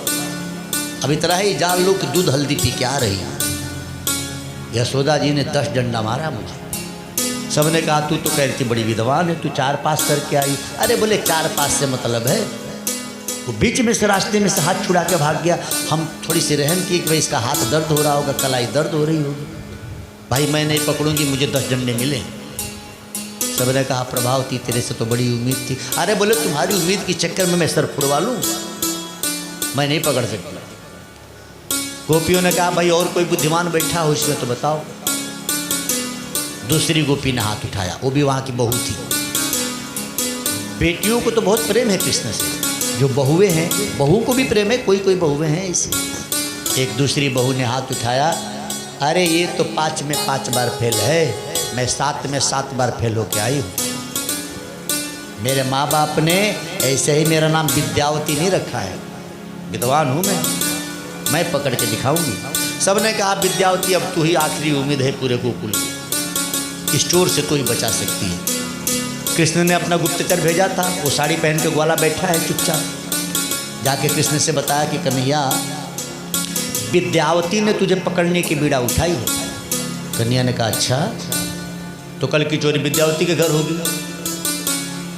अब इतना ही जान लो कि दूध हल्दी पी के आ रही है। यशोदा जी ने 10 डंडा मारा मुझे। सबने कहा तू तो कहती बड़ी विद्वान है, तू 4 पास करके आई। अरे बोले 4 पास से मतलब है वो बीच में से रास्ते में से हाथ छुड़ा के भाग गया। हम थोड़ी सी रहम की कि भाई इसका हाथ दर्द हो रहा होगा, कलाई दर्द हो रही होगी। भाई मैं नहीं पकड़ूंगी, मुझे 10 डंडे मिले। सबने कहा प्रभावती तेरे से तो बड़ी उम्मीद थी। अरे बोले तुम्हारी उम्मीद के चक्कर में मैं सर फुड़वा लूँ, मैं नहीं पकड़ सकता। गोपियों ने कहा भाई और कोई बुद्धिमान बैठा हो इसमें तो बताओ। दूसरी गोपी ने हाथ उठाया, वो भी वहाँ की बहू थी। बेटियों को तो बहुत प्रेम है कृष्ण से, जो बहुएं हैं बहू को भी प्रेम है, कोई कोई बहुएं हैं इसे। एक दूसरी बहू ने हाथ उठाया, अरे ये तो 5 में 5 बार फेल है, मैं 7 में 7 बार फेल होके आई हूँ। मेरे माँ बाप ने ऐसे ही मेरा नाम विद्यावती नहीं रखा है, विद्वान हूँ मैं पकड़ के दिखाऊंगी। सबने कहा विद्यावती अब तू ही आखिरी उम्मीद है पूरे गोकुल की, इस चोर से तू ही बचा सकती है। कृष्ण ने अपना गुप्तचर भेजा था, वो साड़ी पहन के ग्वाला बैठा है चुपचाप। जाके कृष्ण से बताया कि कन्हैया विद्यावती ने तुझे पकड़ने की बीड़ा उठाई है। कन्हैया ने कहा अच्छा, तो कल की चोरी विद्यावती के घर होगी।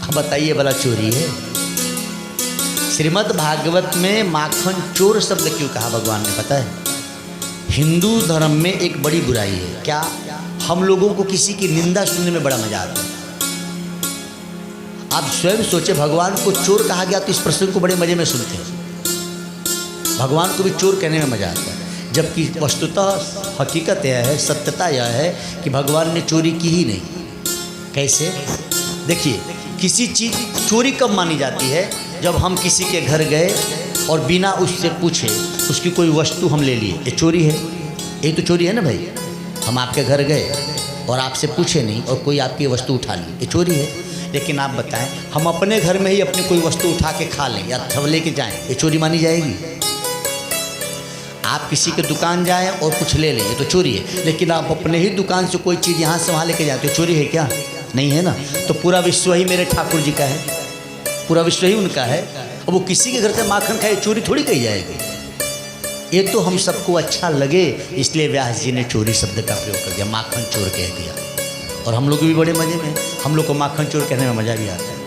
अब बताइए भला चोरी है? श्रीमद् भागवत में माखन चोर शब्द क्यों कहा भगवान ने पता है? हिंदू धर्म में एक बड़ी बुराई है। क्या? हम लोगों को किसी की निंदा सुनने में बड़ा मजा आता है। आप स्वयं सोचे, भगवान को चोर कहा गया तो इस प्रसंग को बड़े मजे में सुनते हैं। भगवान को भी चोर कहने में मजा आता है, जबकि वस्तुतः हकीकत यह है, सत्यता यह है कि भगवान ने चोरी की ही नहीं। कैसे? देखिए, किसी चीज़ चोरी कब मानी जाती है? जब हम किसी के घर गए और बिना उससे पूछे उसकी कोई वस्तु हम ले लिए, ये चोरी है। ये तो चोरी है ना भाई। हम आपके घर गए और आपसे पूछे नहीं और कोई आपकी वस्तु उठा ली, ये चोरी है। लेकिन आप बताएं, हम अपने घर में ही अपनी कोई वस्तु उठा के खा लें या थव लेके जाएं, ये चोरी मानी जाएगी? आप किसी के दुकान जाएं और कुछ ले लें, ये तो चोरी है। लेकिन आप अपने ही दुकान से कोई चीज़ यहाँ से वहाँ लेके जाते हो, चोरी है क्या? नहीं है ना। तो पूरा विश्व ही मेरे ठाकुर जी का है, पूरा विश्व ही उनका है। अब वो किसी के घर से माखन खाए, चोरी थोड़ी कही जाएगी। ये तो हम सबको अच्छा लगे इसलिए व्यास जी ने चोरी शब्द का प्रयोग कर दिया, माखन चोर कह दिया। और हम लोग भी बड़े मज़े में, हम लोग को माखन चोर कहने में मज़ा भी आता है।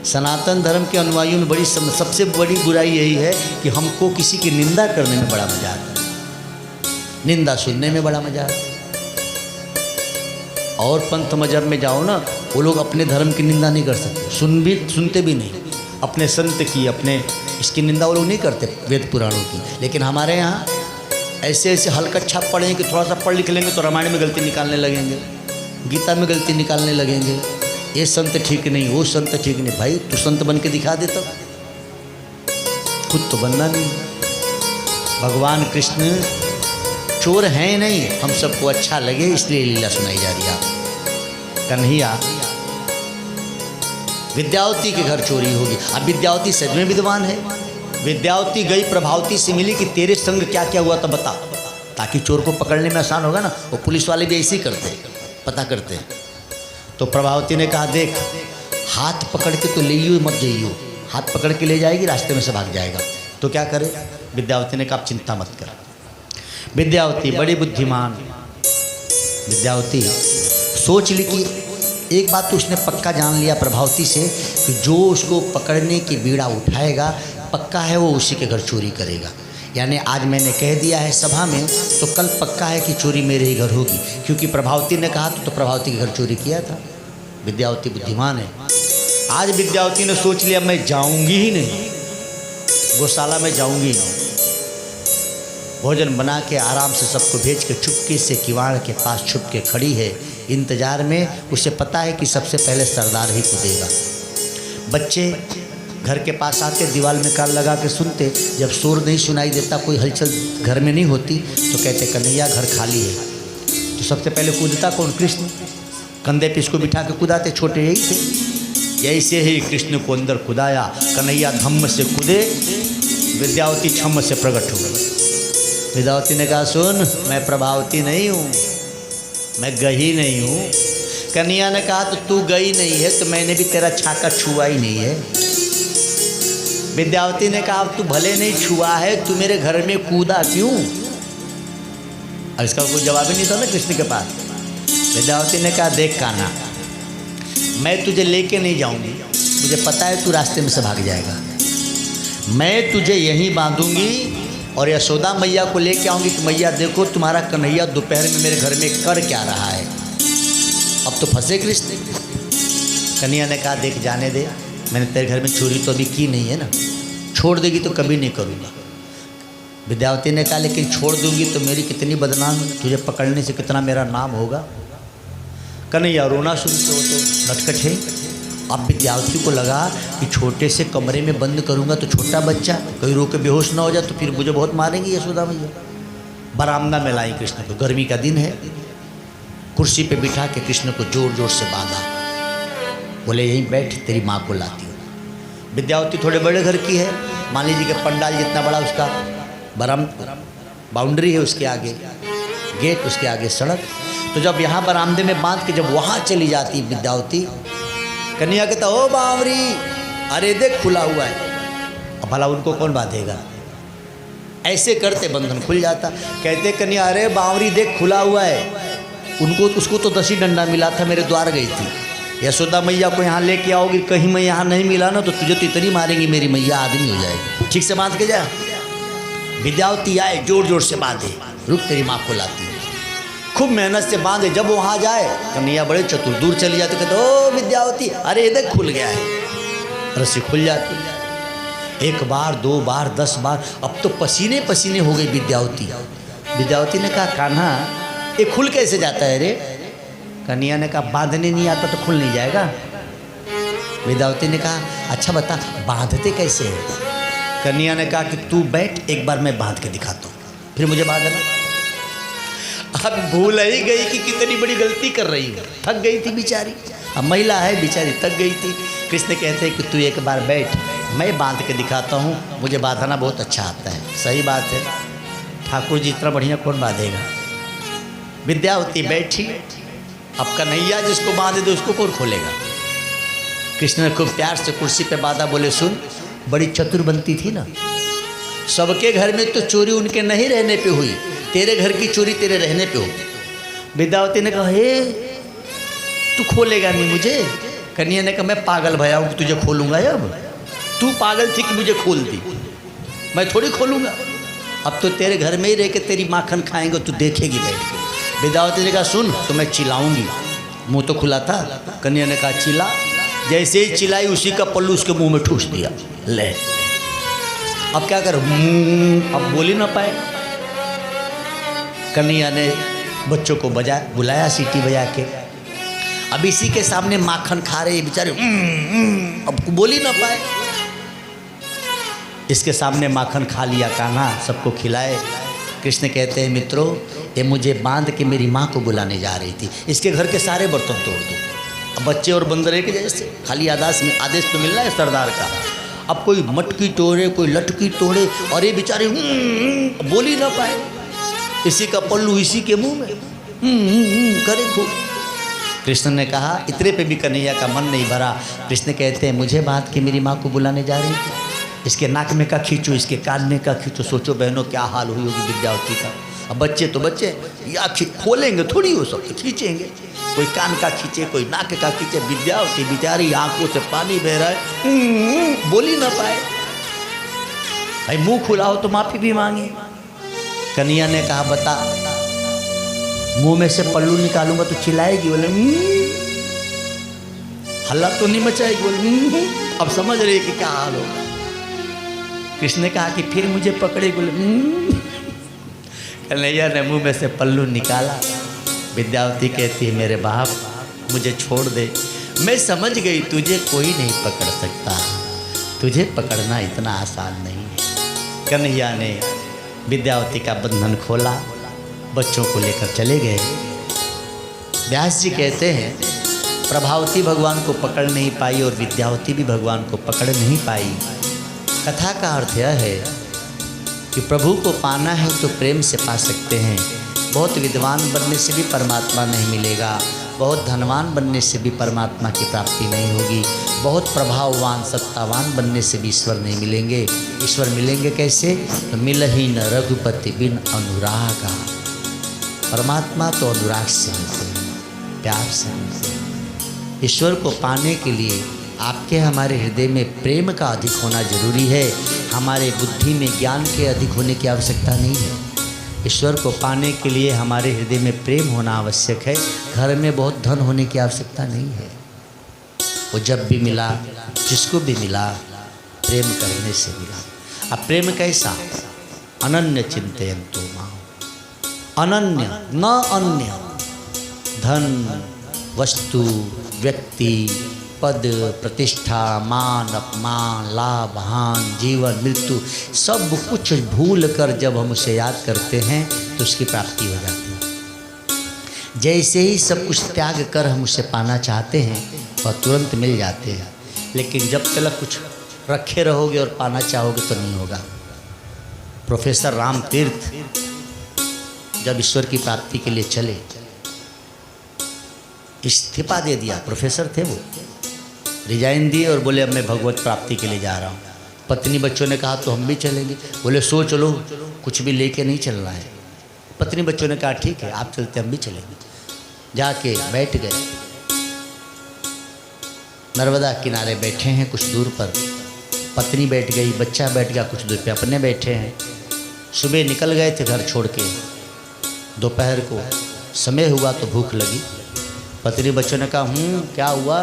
सनातन धर्म के अनुयायियों में बड़ी सबसे बड़ी बुराई यही है कि हमको किसी की निंदा करने में बड़ा मज़ा आता है, निंदा सुनने में बड़ा मज़ा आता है। और पंथ मजहब में जाओ ना, वो लोग अपने धर्म की निंदा नहीं कर सकते, सुनते भी नहीं। अपने संत की, अपने इसकी निंदा वो लोग नहीं करते, वेद पुराणों की। लेकिन हमारे यहाँ ऐसे ऐसे हलकच्छा पढ़ेंगे कि थोड़ा सा पढ़ लिख लेंगे तो रामायण में गलती निकालने लगेंगे, गीता में गलती निकालने लगेंगे। ये संत ठीक नहीं, वो संत ठीक नहीं। भाई तू संत बन के दिखा दे, तब खुद तो बनना नहीं। भगवान कृष्ण चोर हैं नहीं, हम सबको अच्छा लगे इसलिए लीला सुनाई जा रही है। कन्हैया विद्यावती के घर चोरी होगी। अब विद्यावती सच में विद्वान है। विद्यावती गई प्रभावती से मिली कि तेरे संग क्या क्या हुआ था बता, ताकि चोर को पकड़ने में आसान होगा ना। वो पुलिस वाले भी ऐसे ही करते हैं, पता करते हैं। तो प्रभावती ने कहा देख, हाथ पकड़ के तो ले मत जाइयो, हाथ पकड़ के ले जाएगी, रास्ते में से भाग जाएगा। तो क्या करे? विद्यावती ने कहा आप चिंता मत कर। विद्यावती बड़ी बुद्धिमान, विद्यावती सोच ली कि एक बात तो उसने पक्का जान लिया प्रभावती से कि जो उसको पकड़ने की बीड़ा उठाएगा पक्का है वो उसी के घर चोरी करेगा। यानी आज मैंने कह दिया है सभा में, तो कल पक्का है कि चोरी मेरे ही घर होगी, क्योंकि प्रभावती ने कहा तो प्रभावती के घर चोरी किया था। विद्यावती बुद्धिमान है। आज विद्यावती ने सोच लिया मैं जाऊंगी ही नहीं, गौशाला में जाऊंगी नहीं। भोजन बना के आराम से सबको भेज के चुपके से किवाड़ के पास छुप के खड़ी है इंतजार में। उसे पता है कि सबसे पहले सरदार ही कूदेगा। बच्चे घर के पास आते, दीवार में कान लगा के सुनते, जब शोर नहीं सुनाई देता, कोई हलचल घर में नहीं होती, तो कहते कन्हैया घर खाली है। तो सबसे पहले कूदता कौन? कृष्ण। कंधे पे इसको बिठा के कूदाते, छोटे यही थे। ऐसे ही कृष्ण को अंदर कूदाया, कन्हैया धम्म से कूदे, विद्यावती छम्म से प्रकट हो गई। विद्यावती ने कहा सुन, मैं प्रभावती नहीं हूँ, मैं गई नहीं हूँ। कन्हैया ने कहा तो तू गई नहीं है तो मैंने भी तेरा छाका छुआ ही नहीं है। विद्यावती ने कहा तू भले नहीं छुआ है, तू मेरे घर में कूदा क्यों? और इसका कोई जवाब ही नहीं था ना कृष्ण के पास। विद्यावती ने कहा देख कान्हा, मैं तुझे लेके नहीं जाऊंगी, मुझे पता है तू रास्ते में से भाग जाएगा। मैं तुझे यहीं बांधूंगी और यशोदा मैया को लेके आऊँगी कि मैया देखो तुम्हारा कन्हैया दोपहर में मेरे घर में कर क्या रहा है। अब तो फंसे कृष्ण। कन्हैया ने कहा देख जाने दे, मैंने तेरे घर में चोरी तो अभी की नहीं है ना, छोड़ देगी तो कभी नहीं करूँगा। विद्यावती ने कहा लेकिन छोड़ दूंगी तो मेरी कितनी बदनाम, तुझे पकड़ने से कितना मेरा नाम होगा। कन्हैया रोना शुरू किया, वो तो नटखट है। अब विद्यावती को लगा कि छोटे से कमरे में बंद करूंगा तो छोटा बच्चा कहीं रो के बेहोश ना हो जाए तो फिर मुझे बहुत मारेंगी यशोदा मैया। बरामदा में लाई कृष्ण को, गर्मी का दिन है, कुर्सी पे बिठा के कृष्ण को जोर जोर से बांधा। बोले यहीं बैठ, तेरी माँ को लाती हूँ। विद्यावती थोड़े बड़े घर की है, मान लीजिए कि पंडाल जितना बड़ा उसका बाउंड्री है, उसके आगे गेट, उसके आगे सड़क। तो जब यहाँ बरामदे में बांध के जब वहाँ चली जाती विद्यावती, कन्हैया कहता ओ बावरी, अरे देख खुला हुआ है। अब भला उनको कौन बांधेगा, ऐसे करते बंधन खुल जाता। कहते कन्हैया अरे बावरी देख खुला हुआ है। उनको उसको तो 10 ही डंडा मिला था, मेरे द्वार गई थी। यशोदा मैया को यहाँ लेके आओगी, कहीं मैं यहाँ नहीं मिला ना तो तुझे तो इतनी मारेंगी मेरी मैया आदमी हो जाएगी। ठीक से बांध के जा। विद्यावती आए, जोर जोर से बांधे, रुक तेरी माँ को लाती। खूब मेहनत से बांधे। जब वहाँ जाए कन्हैया बड़े चतुर, दूर चली जाती, कहते ओ विद्यावती अरे देख खुल गया है। रस्सी खुल जाती, 1 बार 2 बार 10 बार। अब तो पसीने पसीने हो गई विद्यावती। विद्यावती ने कहा कान्हा ये खुल कैसे जाता है रे। कन्हैया ने कहा बांधने नहीं आता तो खुल नहीं जाएगा। विद्यावती ने कहा अच्छा बता बांधते कैसे है। कन्हैया ने कहा कि तू बैठ, एक बार मैं बांध के दिखाता हूँ, फिर मुझे बांधना। अब भूल ही गई कि कितनी बड़ी गलती कर रही है, थक गई थी बेचारी। अब महिला है बेचारी, थक गई थी। कृष्ण कहते हैं कि तू एक बार बैठ, मैं बांध के दिखाता हूँ, मुझे बांधना बहुत अच्छा आता है। सही बात है, ठाकुर जी इतना बढ़िया कौन बांधेगा। विद्यावती बैठी, अब कन्हैया जिसको बांधे दो उसको कौन खोलेगा। कृष्ण ने खूब प्यार से कुर्सी पे बांधा। बोले सुन, बड़ी चतुर बनती थी ना, सबके घर में तो चोरी उनके नहीं रहने पे हुई, तेरे घर की चोरी तेरे रहने पे हो। विद्यावती ने कहा हे तू खोलेगा नहीं मुझे। कन्हैया ने कहा मैं पागल भया हूँ तुझे खोलूंगा। अब तू पागल थी कि मुझे खोल दी, मैं थोड़ी खोलूंगा। अब तो तेरे घर में ही रह के तेरी माखन खाएंगे, तू देखेगी बैठ के। विद्यावती ने कहा सुन तो मैं चिल्लाऊंगी। मुँह तो खुला था। कन्हैया ने कहा चिल्ला। जैसे ही चिल्लाई उसी का पल्लू उसके मुँह में ठूस दिया। ले अब क्या कर, अब बोल ही ना पाए। कन्हैया ने बच्चों को बुलाया सीटी बजा के। अब इसी के सामने माखन खा रहे बेचारे, अब बोल ही ना पाए। इसके सामने माखन खा लिया कान्हा, सबको खिलाए। कृष्ण कहते हैं मित्रों ये मुझे बांध के मेरी माँ को बुलाने जा रही थी, इसके घर के सारे बर्तन तोड़ दो। अब बच्चे और बंदरे के जैसे खाली आदेश तो मिल रहा है सरदार का। अब कोई मटकी तोड़े, कोई लटकी तोड़े, और ये बेचारे बोल ही ना पाए। इसी का पल्लू इसी के मुंह में करे खूब। कृष्ण ने कहा इतने पे भी कन्हैया का मन नहीं भरा। कृष्ण कहते हैं मुझे बात कि मेरी माँ को बुलाने जा रही थी, इसके नाक में का खींचो, इसके कान में का खींचो। सोचो बहनों क्या हाल हुई होगी विद्यावती का। अब बच्चे तो बच्चे, या खोलेंगे थोड़ी हो सकते, खींचेंगे, कोई कान का खींचे, कोई नाक का खींचे। विद्यावती बेचारी आंखों से पानी बह रहा है, बोल ही ना पाए। भाई मुंह खुला हो तो माफी भी मांगे। कन्हैया ने कहा बता, मुंह में से पल्लू निकालूंगा तो चिल्लाएगी। बोले हल्ला तो नहीं मचाएगी। बोले अब समझ रही कि क्या हाल होगा। कृष्ण ने कहा कि फिर मुझे पकड़े। बोले कन्हैया ने मुंह में से पल्लू निकाला। विद्यावती कहती है मेरे बाप मुझे छोड़ दे, मैं समझ गई तुझे कोई नहीं पकड़ सकता, तुझे पकड़ना इतना आसान नहीं है। कन्हैया ने विद्यावती का बंधन खोला, बच्चों को लेकर चले गए। व्यास जी कहते हैं प्रभावती भगवान को पकड़ नहीं पाई और विद्यावती भी भगवान को पकड़ नहीं पाई। कथा का अर्थ यह है कि प्रभु को पाना है तो प्रेम से पा सकते हैं। बहुत विद्वान बनने से भी परमात्मा नहीं मिलेगा, बहुत धनवान बनने से भी परमात्मा की प्राप्ति नहीं होगी, बहुत प्रभाववान सत्तावान बनने से भी ईश्वर नहीं मिलेंगे। ईश्वर मिलेंगे कैसे? तो मिलहि न रघुपति बिन अनुरागा। परमात्मा तो अनुराग से मिलते हैं, प्यार से मिलते हैं। ईश्वर को पाने के लिए आपके हमारे हृदय में प्रेम का अधिक होना जरूरी है। हमारे बुद्धि में ज्ञान के अधिक होने की आवश्यकता नहीं है। ईश्वर को पाने के लिए हमारे हृदय में प्रेम होना आवश्यक है। घर में बहुत धन होने की आवश्यकता नहीं है। वो जब भी मिला, जिसको भी मिला, प्रेम करने से मिला। अब प्रेम कैसा? अनन्य चिंतयन्तु मां, अनन्य, न अन्य। धन, वस्तु, व्यक्ति, पद, प्रतिष्ठा, मान, अपमान, लाभ, हान, जीवन, मृत्यु, सब कुछ भूल कर जब हम उसे याद करते हैं तो उसकी प्राप्ति हो जाती है। जैसे ही सब कुछ त्याग कर हम उसे पाना चाहते हैं वह तुरंत मिल जाते हैं। लेकिन जब तक कुछ रखे रहोगे और पाना चाहोगे तो नहीं होगा। प्रोफेसर रामतीर्थ जब ईश्वर की प्राप्ति के लिए चले, इस्तीफा दे दिया। प्रोफेसर थे वो, रिजाइन दिए और बोले अब मैं भगवत प्राप्ति के लिए जा रहा हूँ। पत्नी बच्चों ने कहा तो हम भी चलेंगे। बोले सो चलो, कुछ भी लेके नहीं चलना है। पत्नी बच्चों ने कहा ठीक है आप चलते, हम भी चलेंगे। जाके बैठ गए, नर्मदा किनारे बैठे हैं कुछ दूर पर। पत्नी बैठ गई, बच्चा बैठ गया, कुछ दूर पे अपने बैठे हैं। सुबह निकल गए थे घर छोड़ के, दोपहर को समय हुआ तो भूख लगी। पत्नी बच्चों ने कहा क्या हुआ?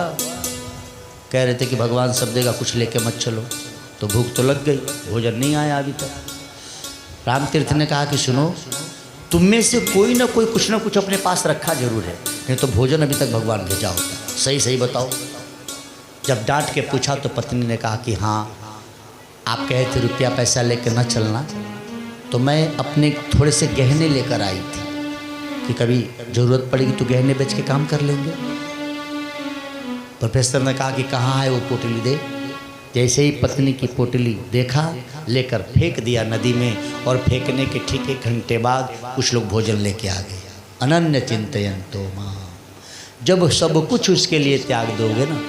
कह रहे थे कि भगवान सब देगा, कुछ लेके मत चलो। तो भूख तो लग गई, भोजन नहीं आया अभी तक। रामतीर्थ ने कहा कि सुनो, तुम में से कोई ना कोई कुछ ना कुछ अपने पास रखा जरूर है, नहीं तो भोजन अभी तक भगवान भेजा होता। सही सही बताओ। जब डांट के पूछा तो पत्नी ने कहा कि हाँ, आप कहे थे रुपया पैसा लेकर न चलना, तो मैं अपने थोड़े से गहने लेकर आई थी कि कभी ज़रूरत पड़ेगी तो गहने बेच के काम कर लेंगे। प्रोफेसर ने कहा कि कहाँ है वो पोटली दे। जैसे ही पत्नी की पोटली देखा, लेकर फेंक दिया नदी में, और फेंकने के ठीक 1 घंटे बाद कुछ लोग भोजन लेके आ गए। अनन्य चिंतयन्तो मां। जब सब कुछ उसके लिए त्याग दोगे ना,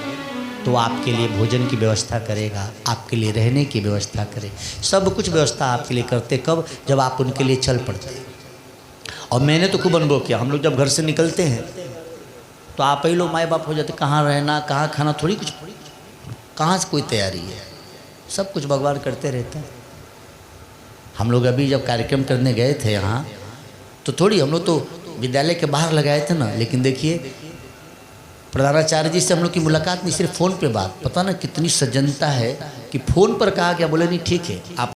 तो आपके लिए भोजन की व्यवस्था करेगा, आपके लिए रहने की व्यवस्था करे, सब कुछ व्यवस्था आपके लिए करते। कब? जब आप उनके लिए चल पड़ते। और मैंने तो खूब अनुभव किया। हम लोग जब घर से निकलते हैं तो आप ही लोग माए बाप हो जाते। कहाँ रहना, कहाँ खाना, थोड़ी कुछ, कहाँ से कोई तैयारी है। सब कुछ भगवान करते रहते हैं। हम लोग अभी जब कार्यक्रम करने गए थे यहाँ, तो थोड़ी हम लोग तो विद्यालय के बाहर लगाए थे ना, लेकिन देखिए प्रधानाचार्य जी से हम लोग की मुलाकात नहीं, सिर्फ फ़ोन पे बात। पता ना कितनी सज्जनता है कि फ़ोन पर कहा क्या, बोले नहीं ठीक है आप